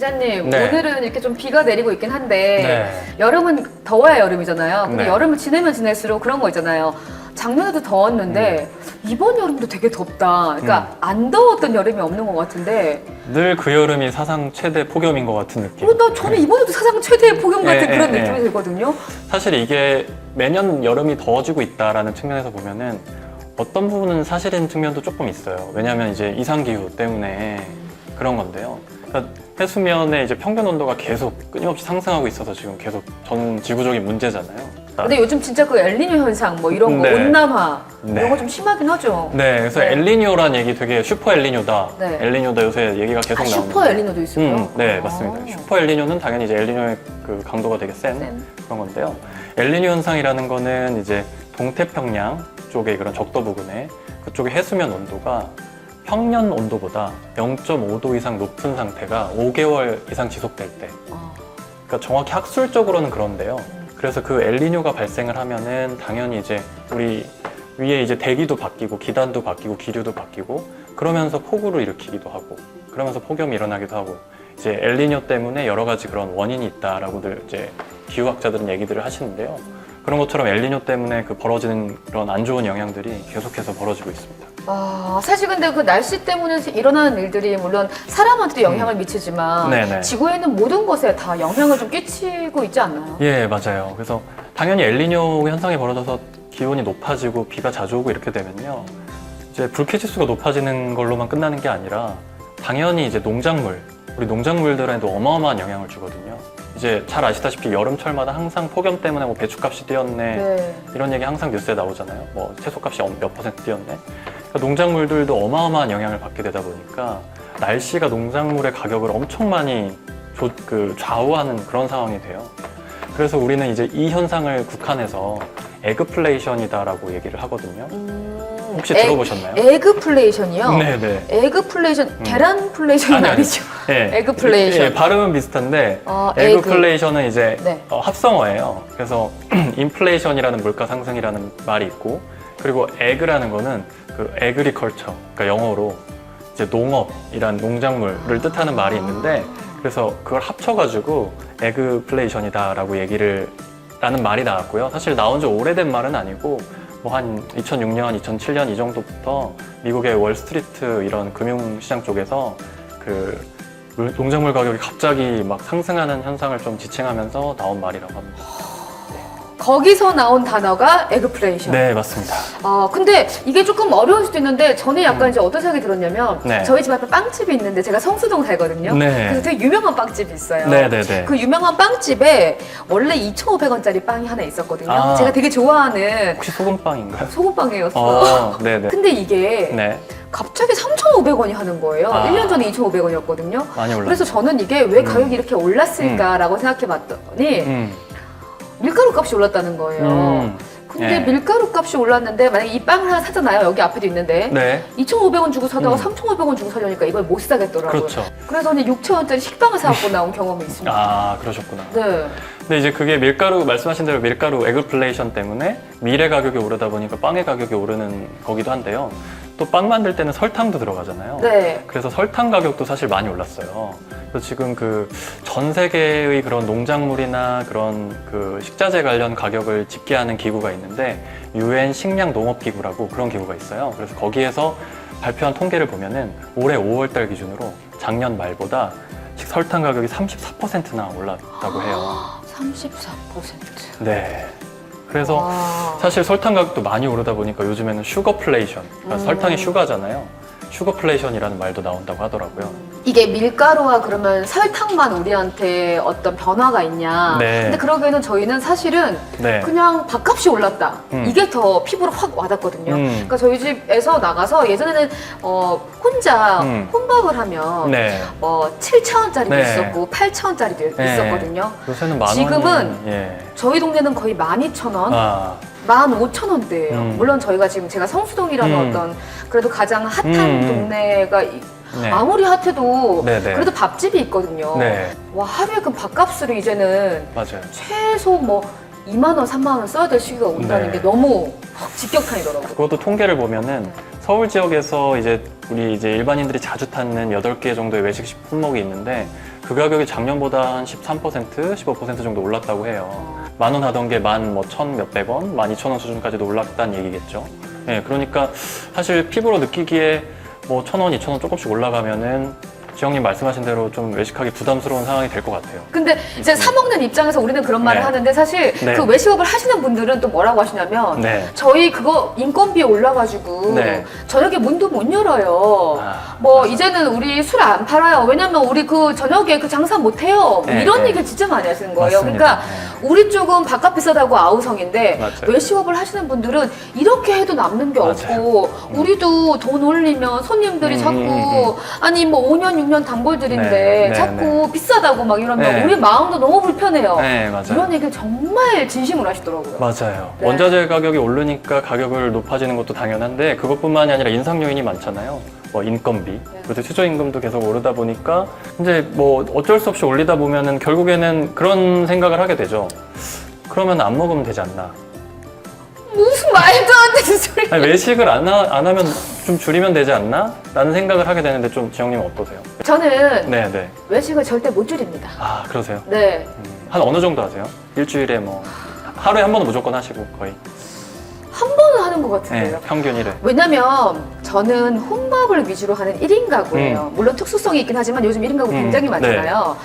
기자님, 네. 오늘은 이렇게 좀 비가 내리고 있긴 한데 네. 여름은 더워야 여름이잖아요. 근데 네. 여름을 지내면 지낼수록 그런 거 있잖아요. 작년에도 더웠는데 이번 여름도 되게 덥다. 그러니까 안 더웠던 여름이 없는 것 같은데 늘 그 여름이 사상 최대 폭염인 것 같은 느낌. 저는 이번에도 사상 최대의 폭염 같은 네, 그런 네, 느낌이 네. 들거든요. 사실 이게 매년 여름이 더워지고 있다라는 측면에서 보면은 어떤 부분은 사실인 측면도 조금 있어요. 왜냐하면 이제 이상기후 때문에 그런 건데요. 그러니까 해수면의 이제 평균 온도가 계속 끊임없이 상승하고 있어서 지금 계속 전 지구적인 문제잖아요. 근데 요즘 진짜 그 엘니뇨 현상 뭐 이런 거 네. 온난화 네. 이런 거 좀 심하긴 하죠. 네, 그래서 네. 엘니뇨란 얘기 되게 슈퍼 엘니뇨다. 네. 엘니뇨다 요새 얘기가 계속 나오는데. 슈퍼 엘니뇨도 있어요? 네, 맞습니다. 슈퍼 엘니뇨는 당연히 이제 엘니뇨의 그 강도가 되게 센 그런 건데요. 엘니뇨 현상이라는 거는 이제 동태평양 쪽의 그런 적도 부근에 그쪽의 해수면 온도가 평년 온도보다 0.5도 이상 높은 상태가 5개월 이상 지속될 때. 그러니까 정확히 학술적으로는 그런데요. 그래서 그 엘니뇨가 발생을 하면은 당연히 이제 우리 위에 이제 대기도 바뀌고 기단도 바뀌고 기류도 바뀌고 그러면서 폭우를 일으키기도 하고 그러면서 폭염이 일어나기도 하고 이제 엘니뇨 때문에 여러 가지 그런 원인이 있다라고들 이제 기후학자들은 얘기들을 하시는데요. 그런 것처럼 엘니뇨 때문에 그 벌어지는 그런 안 좋은 영향들이 계속해서 벌어지고 있습니다. 사실 근데 그 날씨 때문에 일어나는 일들이 물론 사람한테도 영향을 미치지만 네네. 지구에 있는 모든 것에 다 영향을 좀 끼치고 있지 않나요? 예, 맞아요. 그래서 당연히 엘니뇨 현상이 벌어져서 기온이 높아지고 비가 자주 오고 이렇게 되면요. 이제 불쾌지수가 높아지는 걸로만 끝나는 게 아니라 당연히 이제 우리 농작물들에도 어마어마한 영향을 주거든요. 이제 잘 아시다시피 여름철마다 항상 폭염 때문에 뭐 배추값이 뛰었네 네. 이런 얘기 항상 뉴스에 나오잖아요. 뭐 채소값이 몇 퍼센트 뛰었네. 그러니까 농작물들도 어마어마한 영향을 받게 되다 보니까 날씨가 농작물의 가격을 엄청 많이 좌우하는 그런 상황이 돼요. 그래서 우리는 이제 이 현상을 국한해서 에그플레이션이다라고 얘기를 하거든요. 혹시 들어보셨나요? 에그플레이션이요? 네네. 에그플레이션, 계란플레이션은 아니죠? 네. 에그플레이션. 예, 발음은 비슷한데 에그. 에그플레이션은 이제 네. 합성어예요. 그래서 인플레이션이라는 물가 상승이라는 말이 있고 그리고 에그라는 거는 그 에그리컬처, 그러니까 영어로 이제 농업이란 농작물을 뜻하는 말이 있는데 그래서 그걸 합쳐가지고 에그플레이션이다라고 라는 말이 나왔고요. 사실 나온 지 오래된 말은 아니고 뭐 한 2006년, 2007년 이 정도부터 미국의 월스트리트 이런 금융시장 쪽에서 그 농작물 가격이 갑자기 막 상승하는 현상을 좀 지칭하면서 나온 말이라고 합니다. 거기서 나온 단어가 에그플레이션. 네, 맞습니다. 근데 이게 조금 어려울 수도 있는데 저는 약간 이제 어떤 생각이 들었냐면 네. 저희 집 앞에 빵집이 있는데 제가 성수동 살거든요. 네. 그래서 되게 유명한 빵집이 있어요. 네네네. 그 유명한 빵집에 원래 2,500원짜리 빵이 하나 있었거든요. 아. 제가 되게 좋아하는 혹시 소금빵인가요? 소금빵이었어. 네네. 근데 이게 네. 갑자기 3,500원이 하는 거예요. 1년 전에 2,500원이었거든요. 많이 올랐어요. 그래서 저는 이게 왜 가격이 이렇게 올랐을까라고 생각해 봤더니 밀가루 값이 올랐다는 거예요. 근데 예. 밀가루 값이 올랐는데 만약에 이 빵을 하나 사잖아요. 여기 앞에도 있는데 네. 2,500원 주고 사다가 3,500원 주고 사려니까 이걸 못 사겠더라고요. 그렇죠. 그래서 저는 6,000원짜리 식빵을 사갖고 나온 경험이 있습니다. 아, 그러셨구나. 네. 근데 이제 그게 말씀하신 대로 밀가루 에그플레이션 때문에 밀의 가격이 오르다 보니까 빵의 가격이 오르는 거기도 한데요. 또 빵 만들 때는 설탕도 들어가잖아요. 네. 그래서 설탕 가격도 사실 많이 올랐어요. 그래서 지금 그 전 세계의 그런 농작물이나 그런 그 식자재 관련 가격을 집계하는 기구가 있는데 UN 식량 농업 기구라고 그런 기구가 있어요. 그래서 거기에서 발표한 통계를 보면은 올해 5월달 기준으로 작년 말보다 설탕 가격이 34%나 올랐다고 해요. 34%. 네. 그래서 와. 사실 설탕 가격도 많이 오르다 보니까 요즘에는 슈거플레이션, 그러니까 설탕이 슈가잖아요. 슈거플레이션이라는 말도 나온다고 하더라고요. 이게 밀가루와 그러면 설탕만 우리한테 어떤 변화가 있냐. 네. 근데 그러기에는 저희는 사실은 네. 그냥 밥값이 올랐다. 이게 더 피부로 확 와닿거든요. 그러니까 저희 집에서 나가서 예전에는 혼자 혼밥을 하면 네. 7,000원짜리도 네. 있었고 8,000원짜리도 네. 있었거든요. 요새는 만 지금은 원이, 예. 저희 동네는 거의 12,000원, 아, 15,000원대예요. 물론 저희가 지금 제가 성수동이라는 어떤 그래도 가장 핫한 동네가 네. 아무리 핫해도 네네. 그래도 밥집이 있거든요. 네. 와, 하루에 그 밥값으로 이제는 맞아요. 최소 2만 원, 3만 원 써야 될 시기가 온다는 네. 게 너무 직격탄이더라고요. 그것도 통계를 보면은 서울 지역에서 우리 일반인들이 자주 찾는 8개 정도의 외식 품목이 있는데 그 그 가격이 작년보다 한 13%, 15% 정도 올랐다고 해요. 10,000원 하던 게 11,000 몇백 원, 12,000원 수준까지도 올랐다는 얘기겠죠. 예, 그러니까 사실 피부로 느끼기에 뭐 1,000원, 2,000원 조금씩 올라가면은 지영님 말씀하신 대로 좀 외식하기 부담스러운 상황이 될 것 같아요. 근데 이제 사 먹는 입장에서 우리는 그런 말을 네. 하는데 사실 네. 그 외식업을 하시는 분들은 또 뭐라고 하시냐면 네. 저희 그거 인건비 올라가지고 네. 저녁에 문도 못 열어요. 뭐 맞아요. 이제는 우리 술 안 팔아요. 왜냐면 우리 그 저녁에 그 장사 못 해요. 네, 이런 네. 얘기를 진짜 많이 하시는 거예요. 맞습니다. 그러니까 우리 쪽은 밥값 비싸다고 아우성인데 맞아요. 외식업을 하시는 분들은 이렇게 해도 남는 게 맞아요. 없고 우리도 돈 올리면 손님들이 자꾸 아니 뭐 5년 6년 단골들인데 네, 자꾸 비싸다고 막 이러면 네. 우리 마음도 너무 불편해요. 네, 맞아요. 이런 얘기를 정말 진심으로 하시더라고요. 맞아요. 네. 원자재 가격이 오르니까 가격을 높아지는 것도 당연한데 그것뿐만이 아니라 인상 요인이 많잖아요. 뭐 인건비, 그리고 최저임금도 계속 오르다 보니까 이제 뭐 어쩔 수 없이 올리다 보면은 결국에는 그런 생각을 하게 되죠. 그러면 안 먹으면 되지 않나. 무슨 말도 안 되는 소리. 아니, 외식을 안 하면 좀 줄이면 되지 않나? 라는 생각을 하게 되는데 좀 지영님은 어떠세요? 저는 네네. 외식을 절대 못 줄입니다. 아, 그러세요? 네. 한 어느 정도 하세요? 일주일에 뭐 하루에 한 번은 무조건 하시고 거의. 한 번은 하는 것 네, 같은데요. 평균 1회. 왜냐면 저는 혼밥을 위주로 하는 1인 가구예요. 물론 특수성이 있긴 하지만 요즘 1인 가구 굉장히 많잖아요.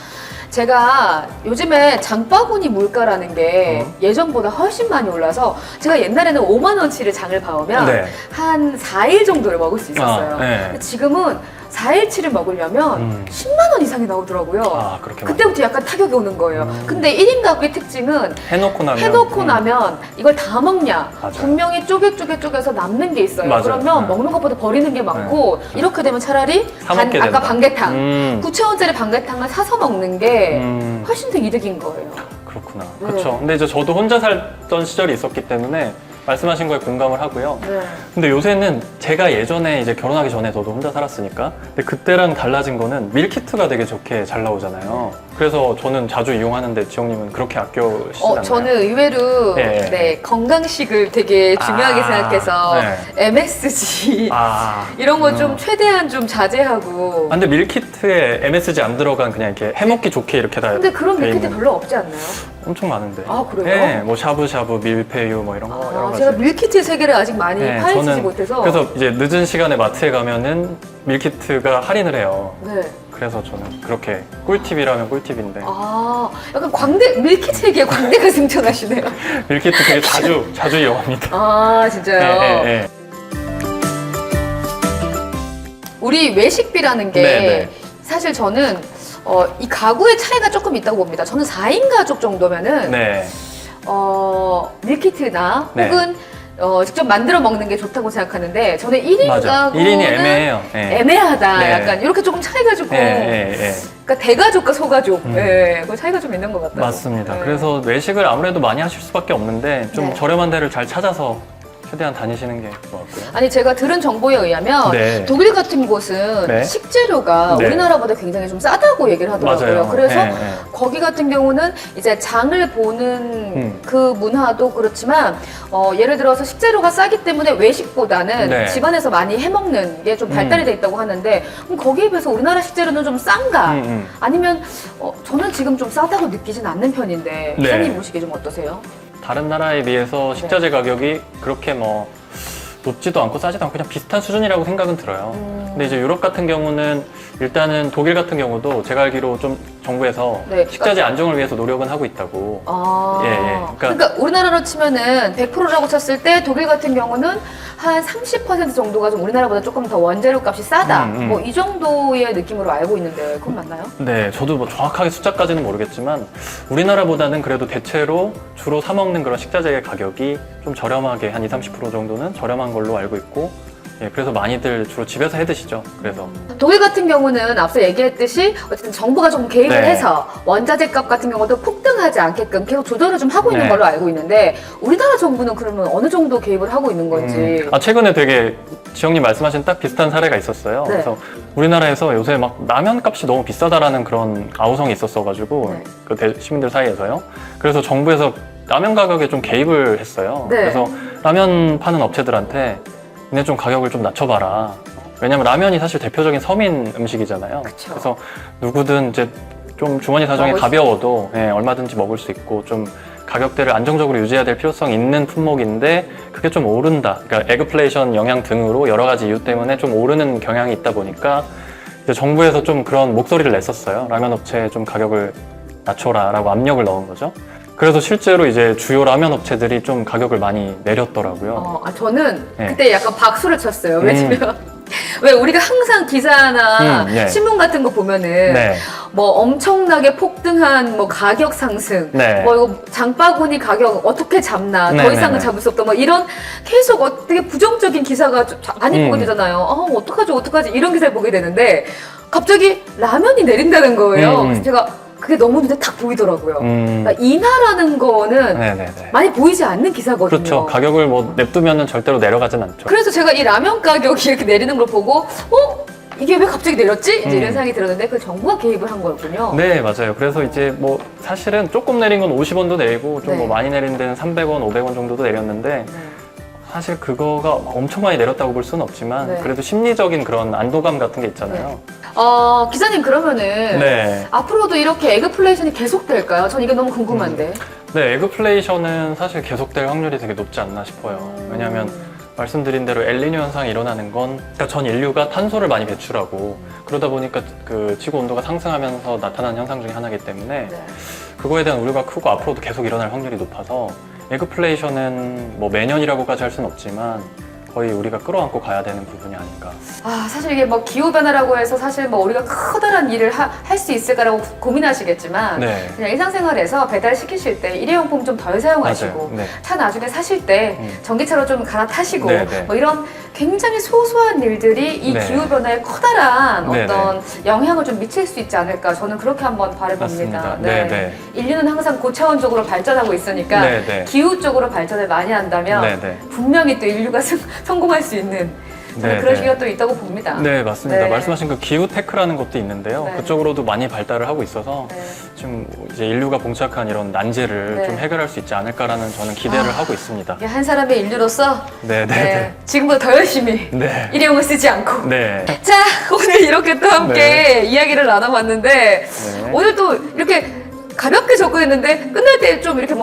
제가 요즘에 장바구니 물가라는 게 예전보다 훨씬 많이 올라서 제가 옛날에는 5만 원치를 장을 봐오면 네. 한 4일 정도를 먹을 수 있었어요. 아, 네. 근데 지금은 4일치를 먹으려면 10만 원 이상이 나오더라고요. 아, 그렇게 많이. 그때부터 약간 타격이 오는 거예요. 근데 1인 가구의 특징은 해놓고 나면 이걸 다 먹냐? 맞아요. 분명히 쪼개서 남는 게 있어요. 맞아요. 그러면 먹는 것보다 버리는 게 많고 이렇게 되면 차라리 사 먹게 아까 된다. 반개탕 9,000원짜리 반개탕을 사서 먹는 게 음. 훨씬 더 이득인 거예요. 그렇구나. 네. 그렇죠. 근데 이제 저도 혼자 살던 시절이 있었기 때문에 말씀하신 거에 공감을 하고요. 네. 근데 요새는 제가 예전에 이제 결혼하기 전에 저도 혼자 살았으니까 근데 그때랑 달라진 거는 밀키트가 되게 좋게 잘 나오잖아요. 그래서 저는 자주 이용하는데 지영님은 그렇게 아껴시잖아요. 저는 의외로 네. 네, 건강식을 되게 중요하게 생각해서 네. MSG 이런 거 좀 최대한 좀 자제하고. 근데 밀키트에 MSG 안 들어간 그냥 이렇게 해먹기 좋게 이렇게 다 근데 그런 돼 밀키트 있는. 별로 없지 않나요? 엄청 많은데. 아, 그래요? 네, 뭐 샤브샤브, 밀푀유 뭐 이런 거 여러 가지. 제가 밀키트의 세계를 아직 많이 네, 파헤치지 저는 못해서. 그래서 이제 늦은 시간에 마트에 가면은 밀키트가 할인을 해요. 네. 그래서 저는 그렇게 꿀팁이라면 꿀팁인데 약간 밀키트 얘기에 광대가 승천하시네요. 밀키트 되게 자주 이용합니다. 아, 진짜요? 네. 우리 외식비라는 게 네. 사실 저는 이 가구의 차이가 조금 있다고 봅니다. 저는 4인 가족 정도면은 네. 밀키트나 네. 혹은 직접 만들어 먹는 게 좋다고 생각하는데 저는 1인 맞아. 가구는 1인이 애매해요. 네. 애매하다. 네. 약간 이렇게 조금 차이가 좀 네. 그러니까 대가족과 소가족 그 차이가 좀 있는 것 같아요. 맞습니다. 네. 그래서 외식을 아무래도 많이 하실 수밖에 없는데 좀 네. 저렴한 데를 잘 찾아서 최대한 다니시는 게 좋을 것 같고요. 아니 제가 들은 정보에 의하면 네. 독일 같은 곳은 네. 식재료가 네. 우리나라보다 굉장히 좀 싸다고 얘기를 하더라고요. 맞아요. 그래서 네. 거기 같은 경우는 이제 장을 보는 그 문화도 그렇지만 예를 들어서 식재료가 싸기 때문에 외식보다는 네. 집안에서 많이 해먹는 게 좀 발달이 돼 있다고 하는데 그럼 거기에 비해서 우리나라 식재료는 좀 싼가? 아니면 저는 지금 좀 싸다고 느끼진 않는 편인데 네. 기사님 보시기에 좀 어떠세요? 다른 나라에 비해서 식자재 가격이 그렇게 뭐 높지도 않고 싸지도 않고 그냥 비슷한 수준이라고 생각은 들어요. 근데 이제 유럽 같은 경우는 일단은 독일 같은 경우도 제가 알기로 좀 정부에서 네. 식자재 안정을 위해서 노력은 하고 있다고. 예. 그러니까 우리나라로 치면은 100%라고 쳤을 때 독일 같은 경우는 한 30% 정도가 좀 우리나라보다 조금 더 원재료 값이 싸다. 뭐 이 정도의 느낌으로 알고 있는데 그건 맞나요? 네, 저도 뭐 정확하게 숫자까지는 모르겠지만 우리나라보다는 그래도 대체로 주로 사 먹는 그런 식자재의 가격이 좀 저렴하게 한 20-30% 정도는 저렴한 걸로 알고 있고 예, 그래서 많이들 주로 집에서 해 드시죠. 그래서 독일 같은 경우는 앞서 얘기했듯이 어쨌든 정부가 좀 개입을 네. 해서 원자재 값 같은 경우도 폭등하지 않게끔 계속 조절을 좀 하고 있는 네. 걸로 알고 있는데 우리나라 정부는 그러면 어느 정도 개입을 하고 있는 건지. 최근에 되게 지영님 말씀하신 딱 비슷한 사례가 있었어요. 네. 그래서 우리나라에서 요새 막 라면 값이 너무 비싸다라는 그런 아우성이 있었어가지고 네. 그 시민들 사이에서요. 그래서 정부에서 라면 가격에 좀 개입을 했어요. 네. 그래서 라면 파는 업체들한테 얘네 좀 가격을 좀 낮춰봐라. 왜냐면 라면이 사실 대표적인 서민 음식이잖아요. 그쵸. 그래서 누구든 이제 좀 주머니 사정이 먹을 수 가벼워도 예, 얼마든지 먹을 수 있고 좀 가격대를 안정적으로 유지해야 될 필요성이 있는 품목인데 그게 좀 오른다. 그러니까 에그플레이션 영향 등으로 여러 가지 이유 때문에 좀 오르는 경향이 있다 보니까 이제 정부에서 좀 그런 목소리를 냈었어요. 라면 업체에 좀 가격을 낮춰라라고 압력을 넣은 거죠. 그래서 실제로 이제 주요 라면 업체들이 좀 가격을 많이 내렸더라고요. 저는 네. 그때 약간 박수를 쳤어요. 왜냐면 왜 우리가 항상 기사나 예. 신문 같은 거 보면은 네. 뭐 엄청나게 폭등한 뭐 가격 상승, 네. 뭐 이거 장바구니 가격 어떻게 잡나, 네, 더 이상은 네, 네. 잡을 수 없다, 뭐 이런 계속 되게 부정적인 기사가 좀 많이 보게 되잖아요. 어떡하지 이런 기사를 보게 되는데 갑자기 라면이 내린다는 거예요. 그래서 제가 그게 너무 눈에 탁 보이더라고요. 그러니까 인하라는 거는 네네네. 많이 보이지 않는 기사거든요. 그렇죠. 가격을 뭐 냅두면은 절대로 내려가진 않죠. 그래서 제가 이 라면 가격이 이렇게 내리는 걸 보고 이게 왜 갑자기 내렸지? 이제 이런 생각이 들었는데 그 정부가 개입을 한 거였군요. 네, 맞아요. 그래서 이제 뭐 사실은 조금 내린 건 50원도 내리고 좀 뭐 네. 많이 내린 데는 300원, 500원 정도도 내렸는데 사실 그거가 엄청 많이 내렸다고 볼 수는 없지만 네. 그래도 심리적인 그런 안도감 같은 게 있잖아요. 기자님 그러면은 네. 앞으로도 이렇게 에그플레이션이 계속될까요? 전 이게 너무 궁금한데. 네, 에그플레이션은 사실 계속될 확률이 되게 높지 않나 싶어요. 왜냐하면 말씀드린 대로 엘니뇨 현상이 일어나는 건 그러니까 전 인류가 탄소를 많이 배출하고 그러다 보니까 그 지구 온도가 상승하면서 나타나는 현상 중에 하나이기 때문에 네. 그거에 대한 우려가 크고 앞으로도 계속 일어날 확률이 높아서 에그플레이션은 뭐 매년이라고까지 할 수는 없지만 거의 우리가 끌어안고 가야 되는 부분이 아닌가. 사실 이게 뭐 기후변화라고 해서 사실 뭐 우리가 커다란 일을 할 수 있을까라고 고민하시겠지만 네. 그냥 일상생활에서 배달시키실 때 일회용품 좀 덜 사용하시고 맞아요. 네. 차 나중에 사실 때 전기차로 좀 갈아타시고 네, 네. 뭐 이런 굉장히 소소한 일들이 이 네. 기후변화에 커다란 네, 어떤 영향을 좀 미칠 수 있지 않을까 저는 그렇게 한번 바라봅니다. 맞습니다. 네, 네. 인류는 항상 고차원적으로 발전하고 있으니까 네, 네. 기후 쪽으로 발전을 많이 한다면 네, 네. 분명히 또 인류가 성공할 수 있는 네, 그런 네. 기회가 또 있다고 봅니다. 네, 맞습니다. 네. 말씀하신 그 기후 테크라는 것도 있는데요. 네. 그쪽으로도 많이 발달을 하고 있어서 네. 좀 이제 인류가 봉착한 이런 난제를 네. 좀 해결할 수 있지 않을까라는 저는 기대를 하고 있습니다. 이게 한 사람의 인류로서 네, 네, 네. 지금보다 더 열심히 네. 일회용을 쓰지 않고 네. 자 오늘 이렇게 또 함께 이야기를 나눠봤는데 네. 오늘 또 이렇게 가볍게 접근했는데 끝날 때 좀 이렇게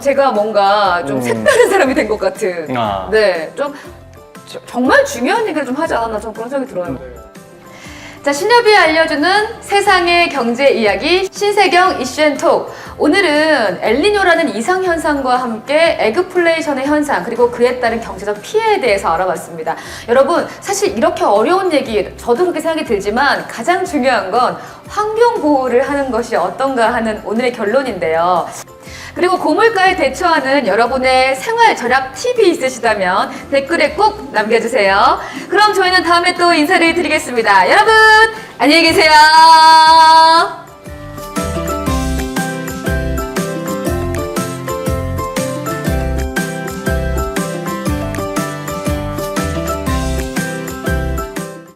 제가 뭔가 좀 색다른 사람이 된 것 같은 좀 정말 중요한 얘기를 좀 하지 않았나 좀 그런 생각이 들어요. 자, 신협이 알려주는 세상의 경제 이야기 신세경 이슈앤톡. 오늘은 엘니뇨라는 이상현상과 함께 에그플레이션의 현상 그리고 그에 따른 경제적 피해에 대해서 알아봤습니다. 여러분 사실 이렇게 어려운 얘기 저도 그렇게 생각이 들지만 가장 중요한 건 환경보호를 하는 것이 어떤가 하는 오늘의 결론인데요. 그리고 고물가에 대처하는 여러분의 생활 절약 팁이 있으시다면 댓글에 꼭 남겨주세요. 그럼 저희는 다음에 또 인사를 드리겠습니다. 여러분 안녕히 계세요.